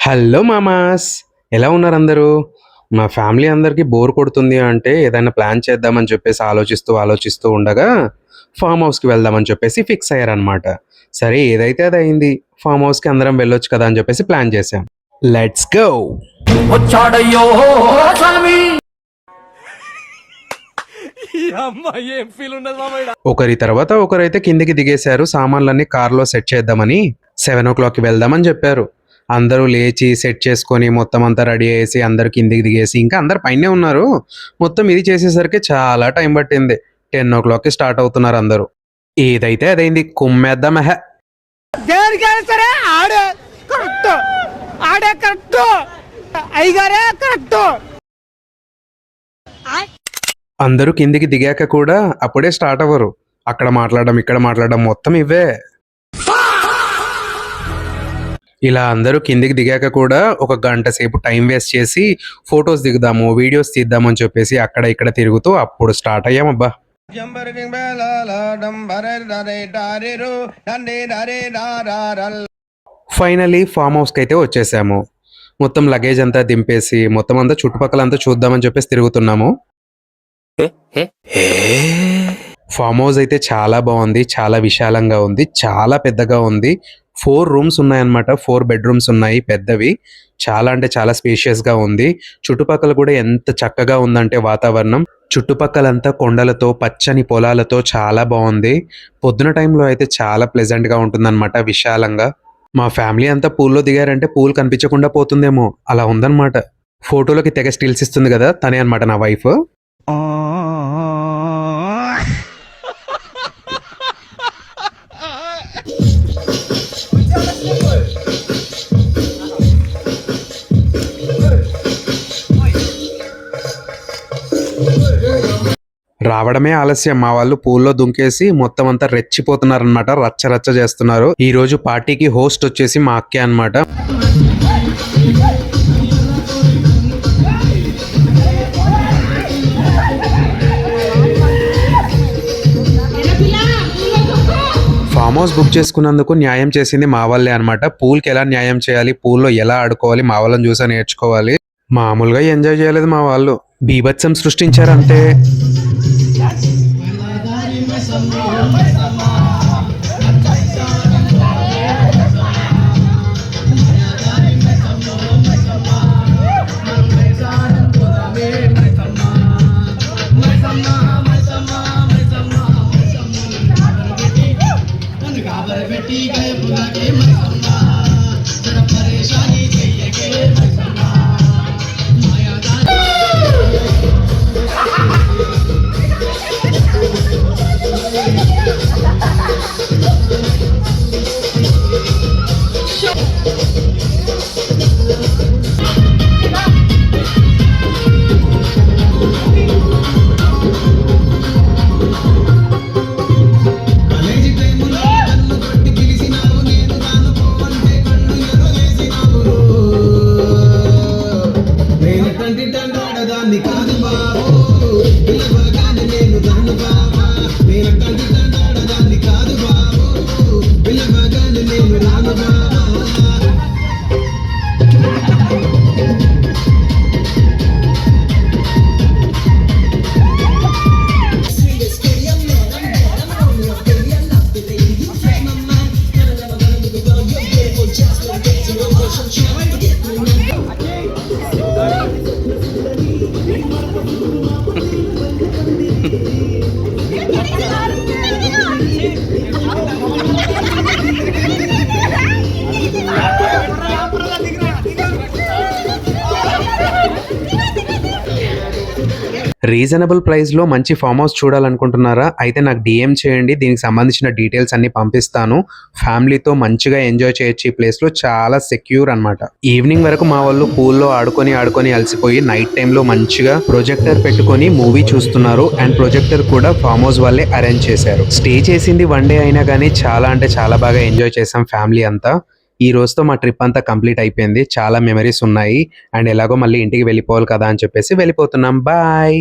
Hello మామాస్! ఎలా ఉన్నారందరూ? మా family అందరికి బోర్ కొడుతుంది అంటే ఏదైనా ప్లాన్ చేద్దామని చెప్పేసి ఆలోచిస్తూ ఉండగా ఫార్మ్ హౌస్‌కి వెళ్దామని చెప్పేసి ఫిక్స్ అయ్యారనమాట. సరే ఏదైతే అదయింది. ఫార్మ్ హౌస్‌కి అందరం వెళ్ళొచ్చు కదా! అని చెప్పేసి ప్లాన్ చేశాం. Let's go! వచ్చాడయ్యో స్వామి ఈ అమ్మ ఏం ఫీల్ ఉన్నది మామయ్య. ఒకరి తర్వాత ఒకరైతే కిందికి దిగేశారు. సామాన్లన్నీ కార్‌లో సెట్ చేద్దామని 7:00కి వెళ్దామని చెప్పారు. అందరూ లేచి సెట్ చేసుకొని మొత్తం అంతా రెడీ అయ్యేసి అందరూ కిందికి దిగేసి ఇంకా అందరూ పైనే ఉన్నారు. మొత్తం ఇది చేసేసరికి చాలా టైం పట్టింది. 10:00కి స్టార్ట్ అవుతున్నారు అందరూ. ఏదైతే అదైంది. కుమ్మేద్దాం ఎహె! దేనికైనా సరే ఆడే కరెక్ట్ అయ్యగారే కరెక్ట్. అందరూ కిందికి దిగాక కూడా అప్పుడే స్టార్ట్ అవ్వరు. అక్కడ మాట్లాడడం, ఇక్కడ మాట్లాడడం మొత్తం ఇవే. ఇలా అందరూ కిందికి దిగాక కూడా ఒక గంట సేపు టైం వేస్ట్ చేసి ఫొటోస్ దిగుదాము, వీడియోస్ తీద్దాము అని చెప్పేసి అక్కడ ఇక్కడ తిరుగుతూ అప్పుడు స్టార్ట్ అయ్యామబ్బా. ఫైనలీ ఫామ్ హౌస్కి అయితే వచ్చేసాము. మొత్తం లగేజ్ అంతా దింపేసి మొత్తం అంతా చుట్టుపక్కలంతా చూద్దామని చెప్పేసి తిరుగుతున్నాము. ఫామ్ హౌస్ అయితే చాలా బాగుంది. చాలా విశాలంగా ఉంది. చాలా పెద్దగా ఉంది. 4 రూమ్స్ ఉన్నాయన్నమాట. 4 బెడ్రూమ్స్ ఉన్నాయి పెద్దవి. చాలా అంటే చాలా స్పేషియస్‌గా ఉంది. చుట్టుపక్కల కూడా ఎంత చక్కగా ఉందంటే వాతావరణం. చుట్టుపక్కలంతా కొండలతో, పచ్చని పొలాలతో చాలా బాగుంది. పొద్దున టైంలో అయితే చాలా ప్లెజెంట్‌గా ఉంటుందన్నమాట విశాలంగా. మా ఫ్యామిలీ అంతా పూల్‌లో దిగారంటే పూల్ కనిపించకుండా పోతుందేమో అలా ఉందన్నమాట. ఫోటోలకి తెగ స్టిల్స్ ఇస్తుంది కదా! తనే అన్నమాట నా వైఫ్. రావడమే ఆలస్యం. మా వాళ్ళు పూల్లో దుంకేసి మొత్తం అంతా రెచ్చిపోతున్నారనమాట. రచ్చ రచ్చ చేస్తున్నారు. ఈ రోజు పార్టీకి హోస్ట్ వచ్చేసి మా అక్కే అనమాట. ఫామ్ హౌస్ బుక్ చేసుకున్నందుకు న్యాయం చేసింది మా వాళ్ళే అనమాట. పూల్కి ఎలా న్యాయం చేయాలి, పూల్లో ఎలా ఆడుకోవాలి మా వాళ్ళని చూసా నేర్చుకోవాలి. మామూలుగా ఎంజాయ్ చేయలేదు మా వాళ్ళు. బీభత్సం సృష్టించారు అంతే. రీజనబుల్ ప్రైస్‌లో మంచి ఫామ్ హౌస్ చూడాలనుకుంటున్నారా? అయితే నాకు డీఎం చేయండి. దీనికి సంబంధించిన డీటెయిల్స్ అన్నీ పంపిస్తాను. ఫ్యామిలీతో మంచిగా ఎంజాయ్ చేయొచ్చు. ఈ ప్లేస్‌లో చాలా సెక్యూర్ అనమాట. ఈవినింగ్ వరకు మా వాళ్ళు పూల్‌లో ఆడుకొని అలసిపోయి నైట్ టైమ్‌లో మంచిగా ప్రొజెక్టర్ పెట్టుకొని మూవీ చూస్తున్నారు. అండ్ ప్రొజెక్టర్ కూడా ఫామ్ హౌస్ వాళ్ళే అరేంజ్ చేశారు. స్టే చేసింది 1 డే అయినా గానీ చాలా అంటే చాలా బాగా ఎంజాయ్ చేసాం ఫ్యామిలీ అంతా. ఈ రోజుతో మా ట్రిప్ అంతా కంప్లీట్ అయిపోయింది. చాలా మెమరీస్ ఉన్నాయి. అండ్ ఎలాగో మళ్ళీ ఇంటికి వెళ్ళిపోవాలి కదా అని చెప్పేసి వెళ్ళిపోతున్నాం. బాయ్.